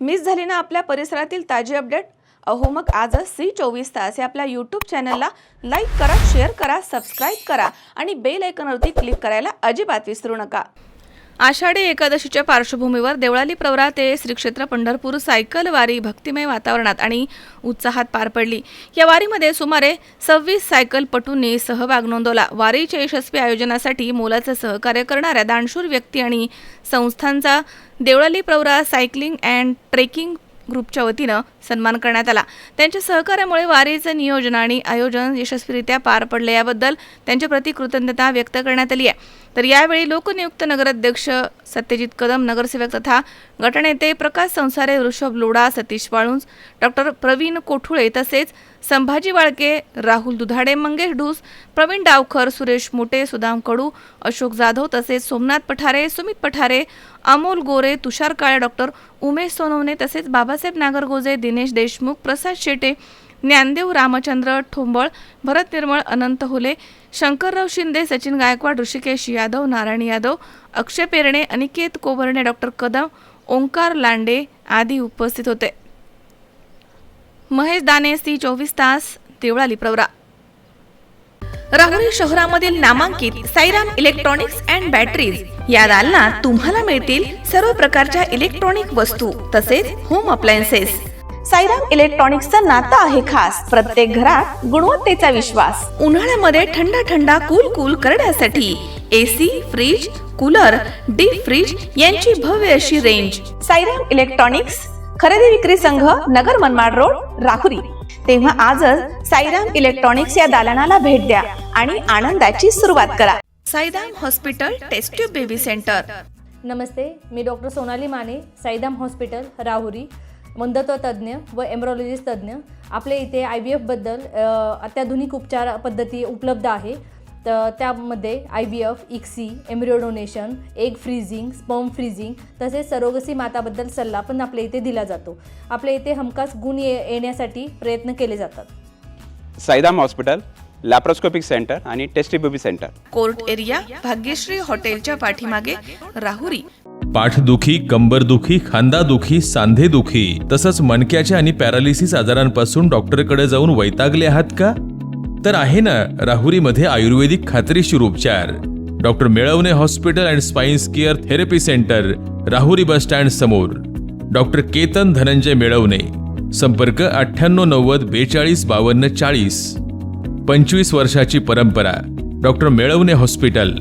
Miss झाली ना आपल्या परिसरातील ताजी अपडेट? अहो मग आजच C24 तास या आपल्या यूट्यूब चॅनलला लाईक करा, शेअर करा, सबस्क्राईब करा आणि बेल आयकॉनवरती क्लिक करायला अजिबात विसरू नका. आषाढी एकादशीच्या पार्श्वभूमीवर देवळाली प्रवरा ते श्री क्षेत्र पंढरपूर सायकल वारी भक्तिमय वातावरणात आणि उत्साहात पार पडली. या वारीमध्ये सुमारे 26 सायकलपटूंनी सहभाग नोंदवला. वारीच्या यशस्वी आयोजनासाठी मोलाचं सहकार्य करणाऱ्या दानशूर व्यक्ती आणि संस्थांचा Deolali Pravara cycling and trekking ग्रुपच्या वतीनं सन्मान करण्यात आला. त्यांच्या सहकार्यामुळे वारीचं नियोजन आणि आयोजन यशस्वीरित्या पार पडले, याबद्दल त्यांच्या प्रति कृतज्ञता व्यक्त करण्यात आली आहे. तर यावेळी लोकनियुक्त नगराध्यक्ष सत्यजित कदम, नगरसेवक तथा गटनेते प्रकाश संसारे, ऋषभ लोढा, सतीश वाळुंज, डॉक्टर प्रवीण कोठुळे तसेच संभाजी वाळके, राहुल दुधाडे, मंगेश ढूस, प्रवीण डावखर, सुरेश मोटे, सुदाम कडू, अशोक जाधव तसेच सोमनाथ पठारे, सुमित पठारे, अमोल गोरे, तुषार काळे, डॉक्टर उमेश सोनवणे तसेच बाबासाहेब नागरगोजे, दिनेश देशमुख, प्रसाद शेटे, ज्ञानदेव रामचंद्र ठोंबळ, भरत निर्मळ, अनंत होले, शंकरराव शिंदे, सचिन गायकवाड, ऋषिकेश यादव, नारायण यादव, अक्षय पेरणे, अनिकेत कोबर्णे, डॉक्टर कदम, ओंकार लांडे आदी उपस्थित होते. महेश दाने, C24 तास, देवळाली प्रवरा. राहुरी शहरामधील नामांकित साईराम इलेक्ट्रॉनिक्स अँड बॅटरीज या दालनात तुम्हाला मिळतील सर्व प्रकारच्या इलेक्ट्रॉनिक वस्तू तसेच होम अप्लायन्सेस. साईराम इलेक्ट्रॉनिक्सचं नातं आहे खास. प्रत्येक घरात गुणवत्तेचा विश्वास. उन्हाळ्यामध्ये थंड कूल करण्यासाठी AC, fridge, cooler, deep freeze यांची भव्य अशी रेंज. साईराम इलेक्ट्रॉनिक्स, खरेदी विक्री संघ, नगर मनमाड रोड, राहुरी. तेव्हा आजच साईराम इलेक्ट्रॉनिक्स या दालनाला भेट द्या आणि आनंदाची सुरुवात करा. Sairam hospital test tube baby centre. नमस्ते, मी डॉक्टर सोनाली माने, साईराम हॉस्पिटल राहुरी, मंदत्व तज्ज्ञ व एम्ब्रॉलॉजिस्ट तज्ज्ञ. आपल्या इथे IVF बद्दल अत्याधुनिक उपचार पद्धती उपलब्ध आहे. तर त्यामध्ये IVF, ICSI, embryo donation, egg freezing, sperm freezing तसेच सरोगसी माताबद्दल सल्ला पण आपल्या इथे दिला जातो. आपल्या इथे हमखास गुण येण्यासाठी प्रयत्न केले जातात. साईराम हॉस्पिटल, लॅप्रोस्कोपिक सेंटर आणि test baby centre, court area, Bhagyashree हॉटेलच्या पाठीमागे, राहुरी. पाठदुखी, कंबरदुखी, खांदादुखी, सांधेदुखी तसंच मणक्याच्या आणि पॅरालिसिस आजारांपासून डॉक्टरकडे जाऊन वैतागले आहात का? तर आहे ना राहुरीमध्ये आयुर्वेदिक खात्रीशीर उपचार. Doctor Melavane hospital and spines care therapy centre, Rahuri bus stand समोर. डॉक्टर केतन धनंजय मेळवणे. संपर्क 9890 42 52 40. 25 वर्षाची परंपरा. Doctor Melavane hospital.